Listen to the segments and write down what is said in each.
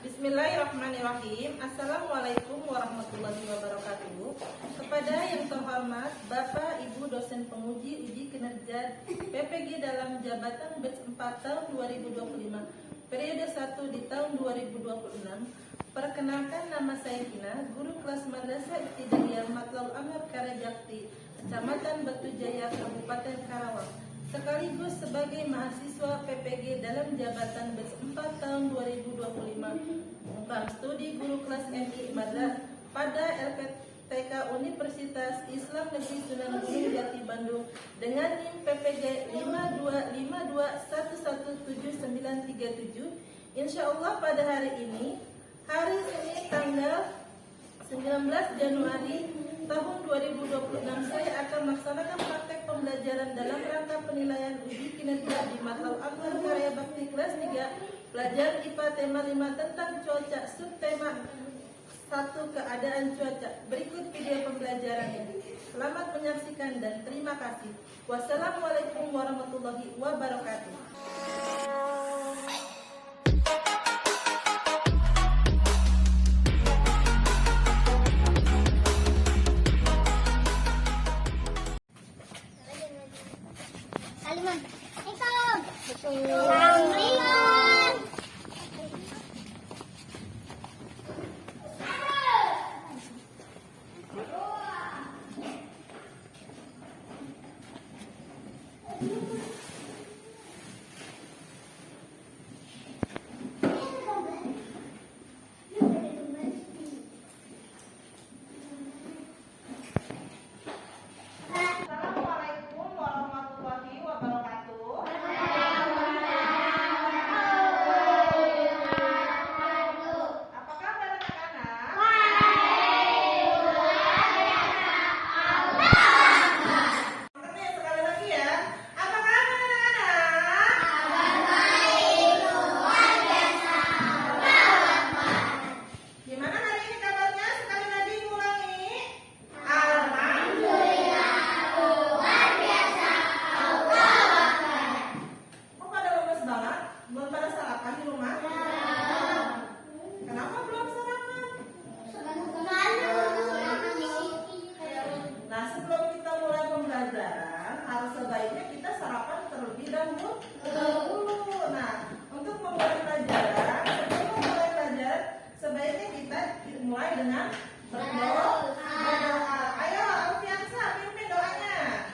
Bismillahirrahmanirrahim. Assalamualaikum warahmatullahi wabarakatuh. Kepada yang terhormat Bapak Ibu dosen penguji uji kinerja PPG dalam jabatan batch 4 tahun 2025 periode 1 di tahun 2026. Perkenalkan, nama saya Kina, guru kelas Madrasah Ibtidaiyah Matlaul Amir Karajakti, Kecamatan Batu Jaya, Kabupaten Karawang, sekaligus sebagai mahasiswa PPG dalam jabatan batch 4 tahun 2025 program studi guru kelas MI Madrasah pada LPTK Universitas Islam Negeri Sunan Gunung Jati Bandung dengan NIM PPG 5251179937. Insyaallah pada hari ini, hari Senin tanggal 19 Januari tahun 2026, saya akan melaksanakan praktek pembelajaran dalam rangka penilaian uji kinerja di Matlaul Amir Karya Bakti kelas 3 pelajaran IPA tema 5 tentang cuaca, subtema 1 keadaan cuaca. Berikut video pembelajarannya. Selamat menyaksikan dan terima kasih. Wassalamualaikum warahmatullahi wabarakatuh. Mulai dengan berdoa. Ayo Alfiansa, pimpin doanya.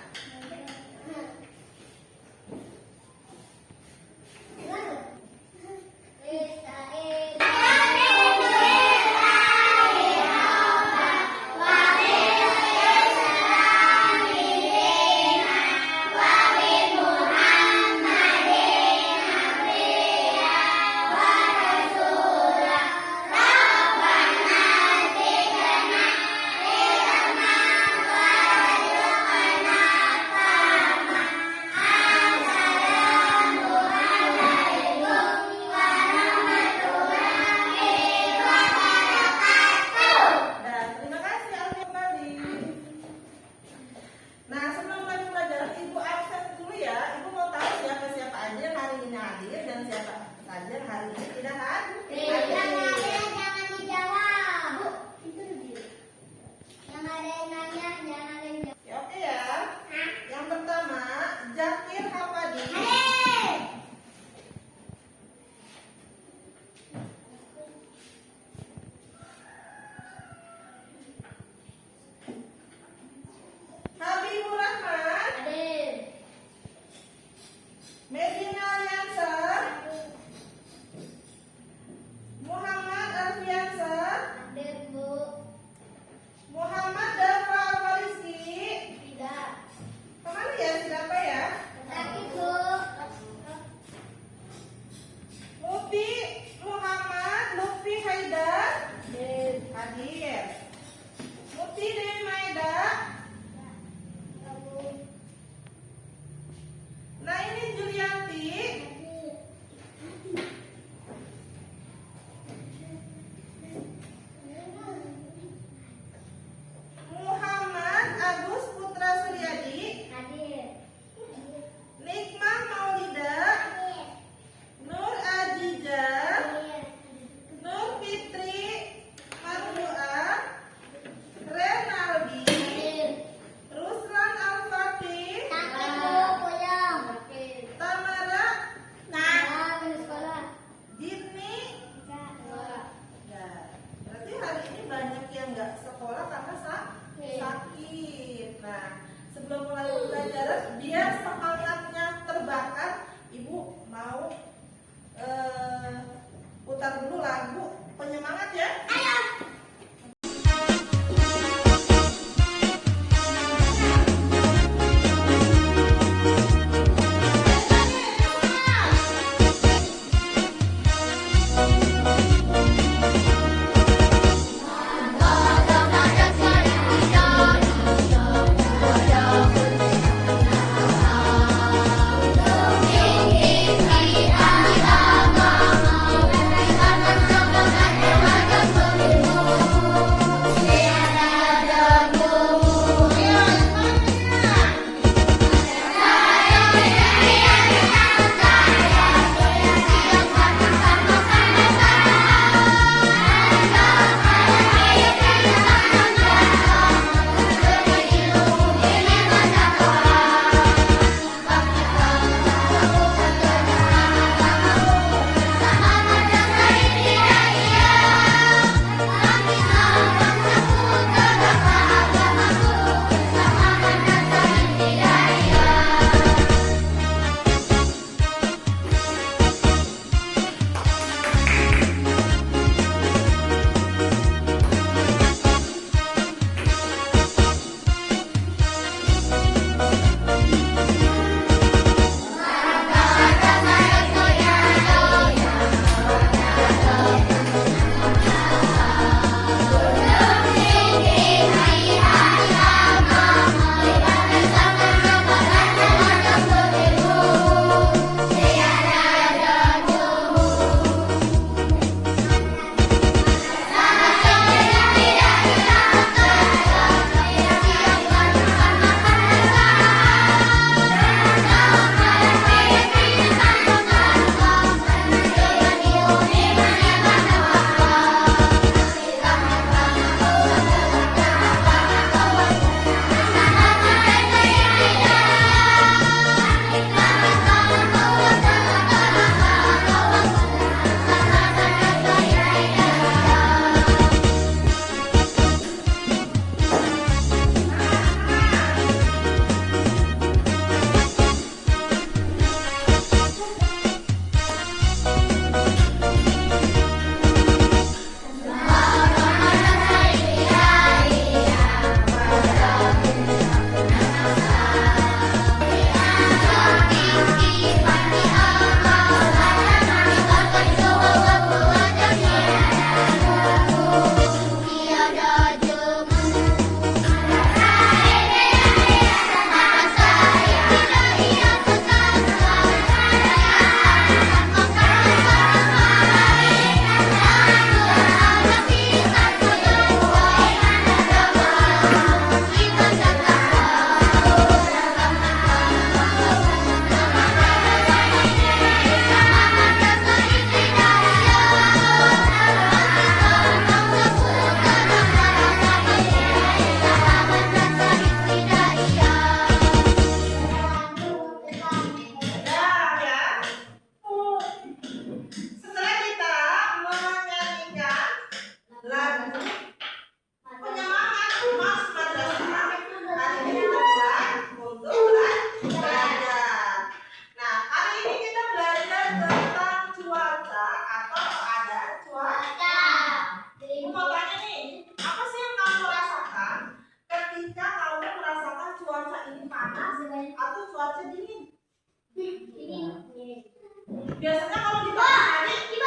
Biasanya kalau di pagi hari itu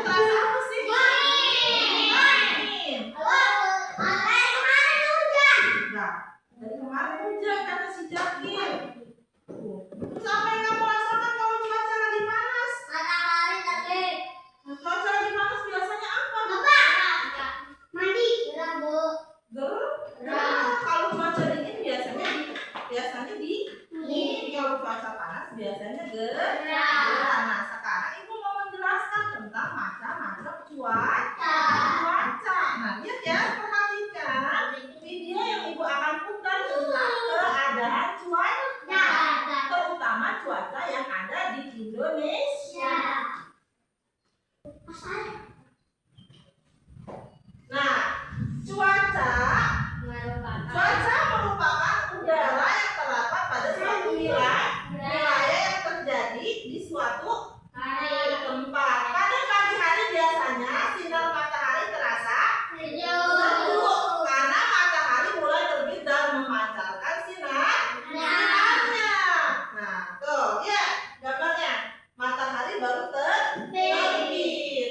terasa apa sih? Angin. Nah, dari kemarin hujan kata si Jakir. Terus apa yang kamu rasakan kalau cuaca lagi panas? Cuaca lagi panas biasanya apa? Gerah. Kalau cuaca dingin biasanya dingin. Kalau cuaca panas biasanya gerah. Nah, sekarang ibu mau menjelaskan tentang macam-macam cuaca. Nah, lihat ya, perhatikan video yang ibu akan putar tentang keadaan cuaca, terutama cuaca yang ada di Indonesia. Nah, cuaca merupakan udara yang terdapat pada suatu wilayah yang terjadi di suatu tempat. Pada pagi hari biasanya sinar matahari terasa sejuk karena matahari mulai terbit dan memancarkan sinarnya. Nah, tuh ya gambarnya, matahari baru terbit.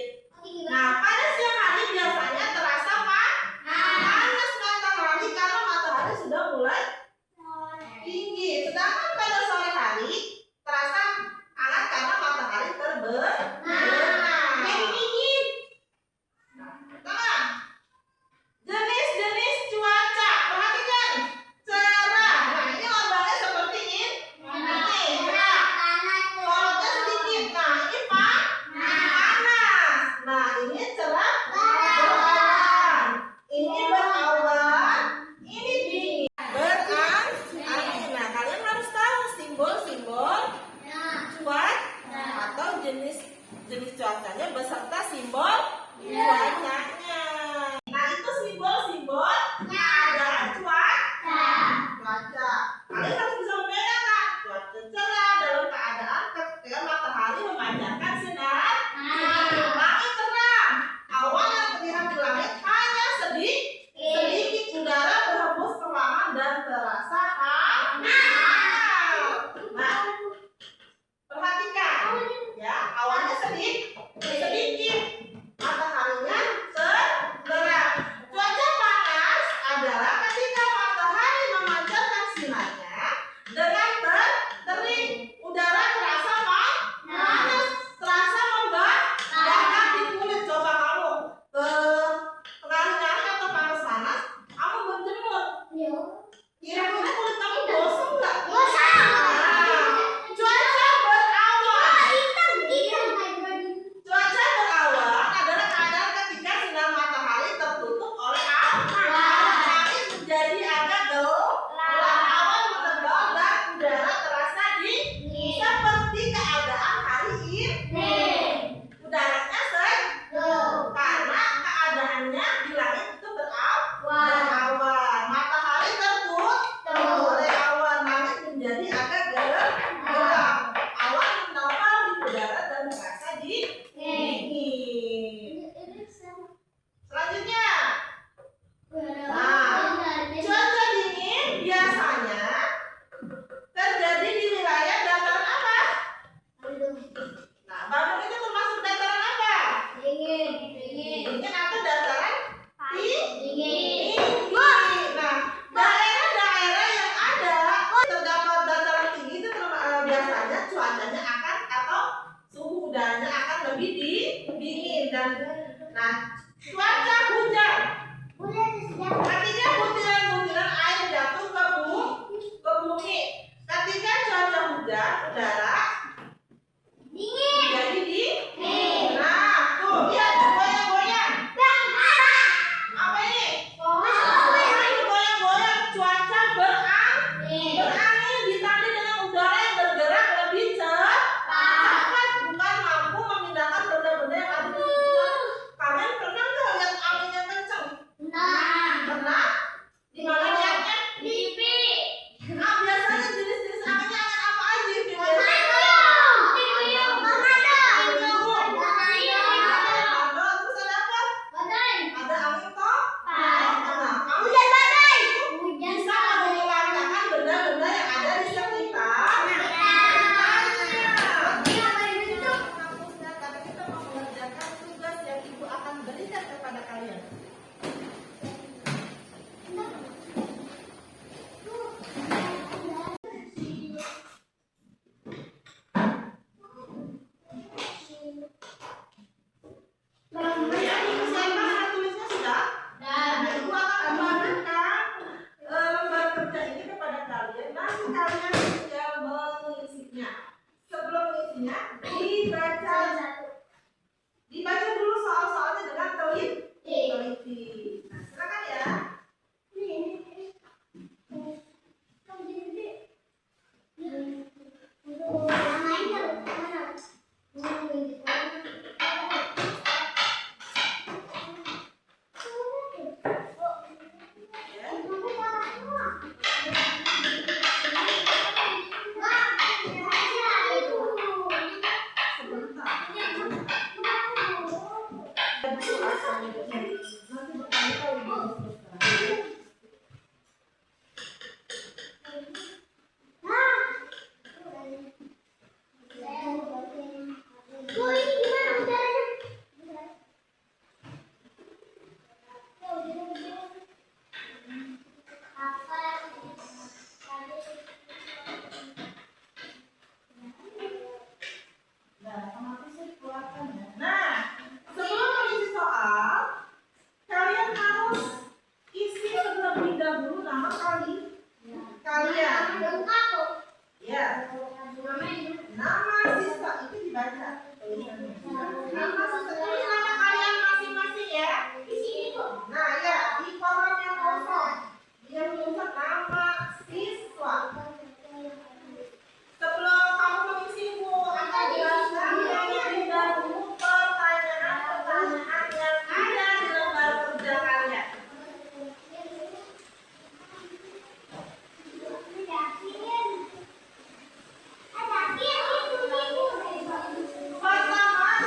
Nah, pada siang hari biasanya terasa panas matahari karena matahari sudah mulai tinggi. Sedangkan pada sore hari terasa hangat karena matahari terbenam. Jenis-jenis cuaca, perhatikan. Cerah. Nah, ini lambangnya seperti ini. Cerah. Sorotnya sedikit. Nah, ini panas. Nah, ini cerah berawan. Ini berawan. Ini dingin. Berangin. Nah, kalian harus tahu simbol-simbol cuaca atau jenis cuacanya beserta simbol cuacanya. Nah, itu simbol-simbol keadaan cuaca. Kalian harus bisa membedakan cuaca cerah dalam keadaan ketika matahari memancarkan sinar. Langit terang, awan yang terlihat di langit hanya sedikit udara berhembus perlahan dan terasa hangat. Nah, perhatikan ya, awannya sedikit, mataharinya terang. Cuaca panas adalah ketika matahari memancarkan sinarnya dengan terik, udara terasa panas, terasa membakar di kulit. Coba kamu tengah-tengah atau panas-panas, kamu berjemur, kira-kira kulit kamu gosong nggak? Cuaca berawan adalah keadaan ketika sinar matahari tertutup oleh awan. Langit menjadi agak gelap, awan menebal dan udara terasa dingin. Seperti keadaan hari ini. Udaranya sejuk karena keadaannya di langit itu berawan. Matahari tertutup oleh awan, langit menjadi agak gelap. Awan menempel di udara dan terasa dingin. Selanjutnya, cuaca dingin biasanya terjadi di wilayah dataran apa? Nah, Bandung itu termasuk dataran apa? Dingin atau dataran tinggi. Nah, daerah-daerah yang ada terdapat dataran tinggi itu biasanya cuacanya akan atau suhu udaranya akan lebih dingin dan cuaca hujan. Artinya butiran-butiran air jatuh ke bumi. Ketika cuaca hujan, udara jadi dingin. Nah, tuh lihat goyang-goyang. Apa ini? Goyang-goyang. Cuaca berangin ditandai dengan udara yang bergerak lebih cepat, bukan mampu memindahkan benda-benda yang ada di sekitar. Kalian pernah nggak lihat angin yang kencang? Pernah. instruksinya dibaca. Dibaca dulu soal-soalnya dengan teliti. Nah, silakan ya. Nah, sebelum mengisi soal, kalian harus isi terlebih dahulu nama kalian. Ya, nama siswa itu dibaca. Nama siswa tulis nama kalian masing-masing ya. Nah ya, di kolom yang kosong dia menuliskan nama siswa. Sebelum kamu mengisi akan jelaskan terlebih dahulu pertanyaan-pertanyaan yang ada di lembar kerja kalian. Pertama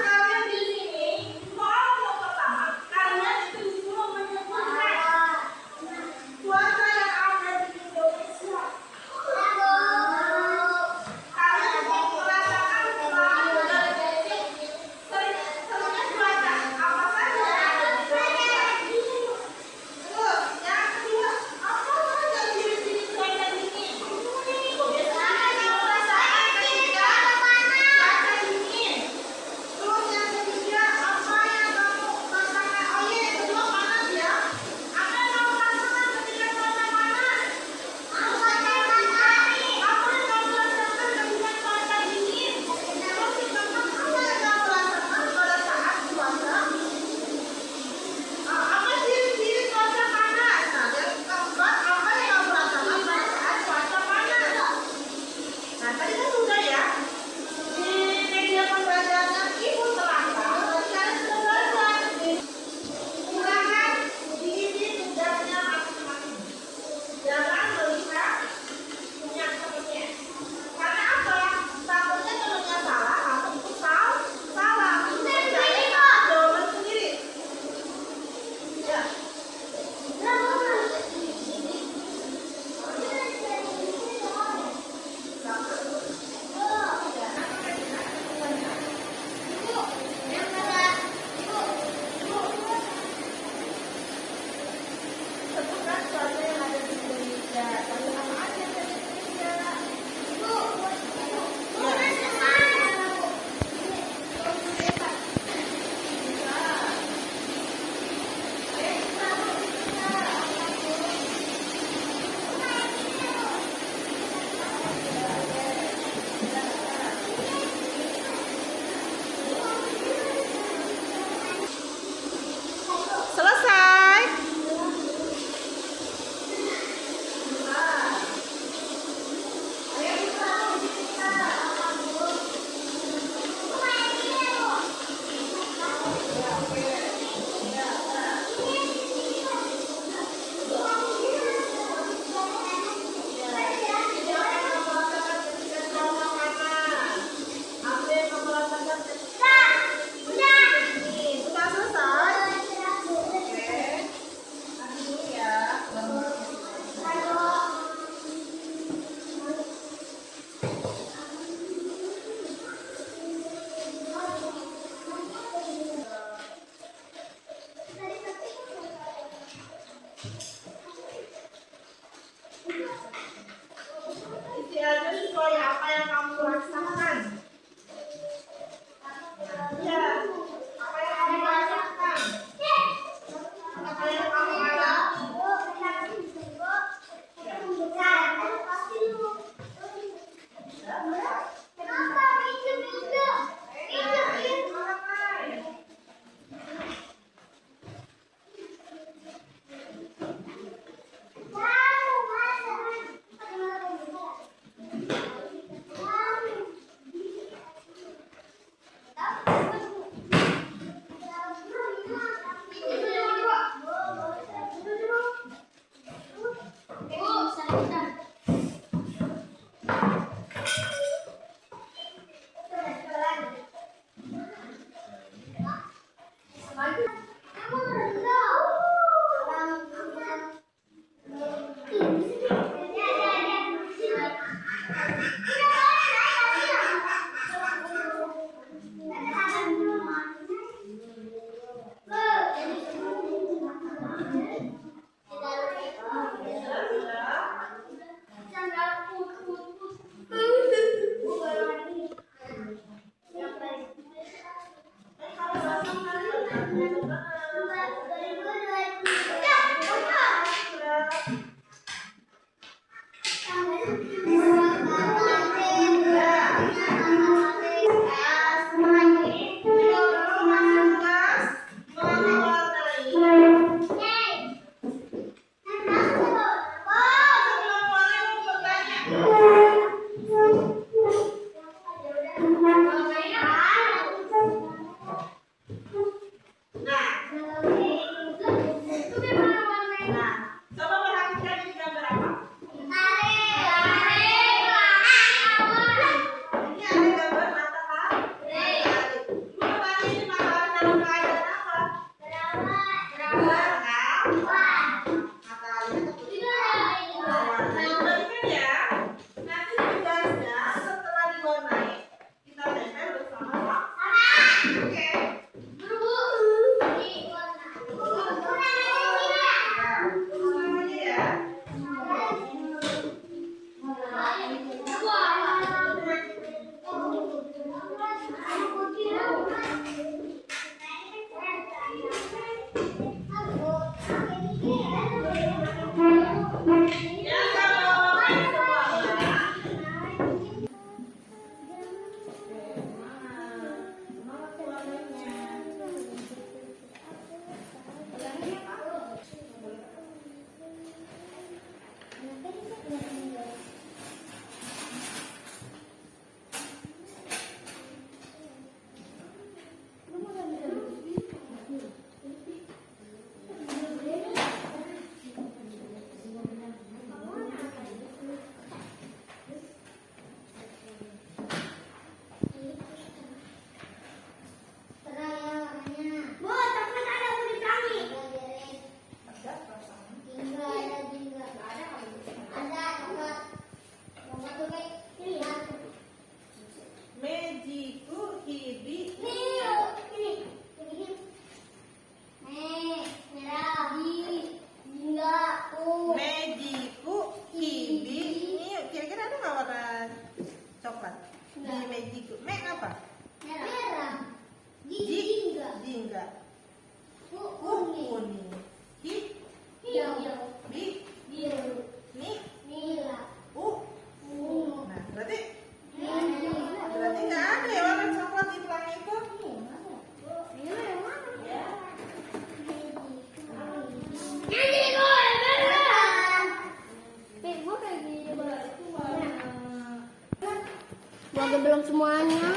Belum semuanya.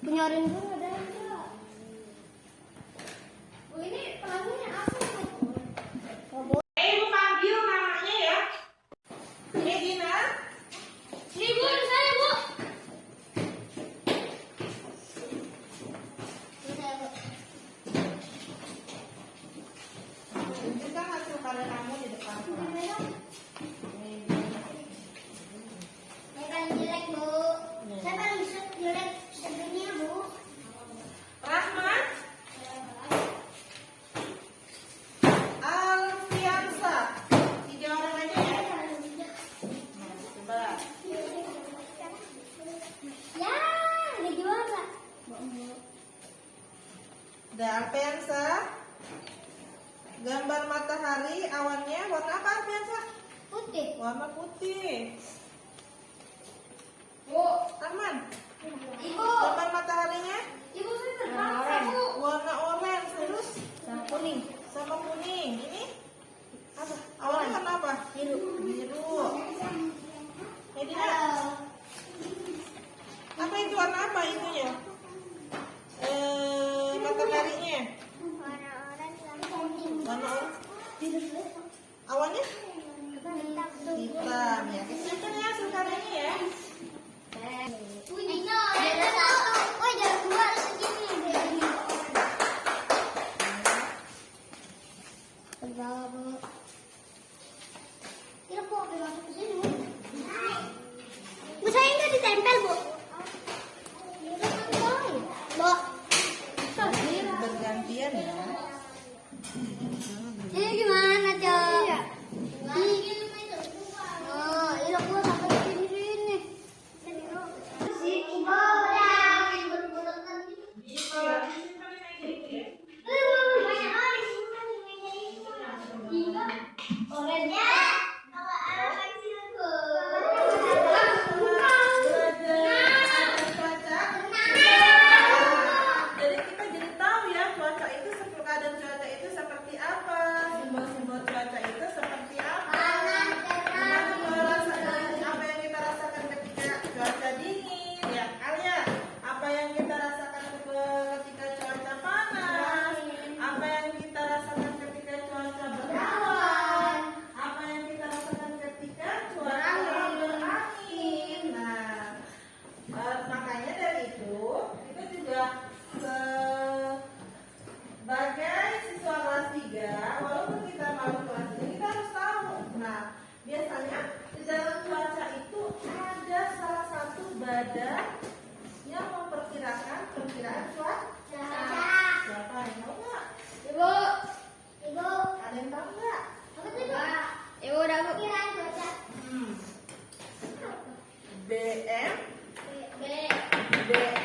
Penyarin dulu ada enggak? Oh, ini pelakunya apa? Ibu panggil namanya ya. Medina. Ini Bu, saya Bu. Tunjukkan hasil karya kamu di depan kelas. Jelek Bu. Saya paling jelek sebenarnya Bu. Rahmat. Alfiansa. 3 orang aja ya. Nah, coba. Ya, ini juara. Udah Alfiansa. Gambar matahari awannya warna apa Alfiansa? Putih. Warna putih. Bu, Arman. Ibu. Gambar mataharinya Ibu saya terpaksa Bu. warna oranye terus Sama kuning. sama kuning. Ini apa? Awannya warna apa? Biru. Biru. Medina. Apa itu warna apa itunya? Mataharinya. Warna oranye sama kuning. Warna oranye. Awannya hitam ya. Kesiapan ya. Ada yang memperkirakan perkiraan cuaca? Cuaca. Siapa yang tahu nggak? Ibu. Ibu. Ada yang tahu nggak? Apa tuh, Bu? Ibu udah perkiraan cuaca. BM, B. BM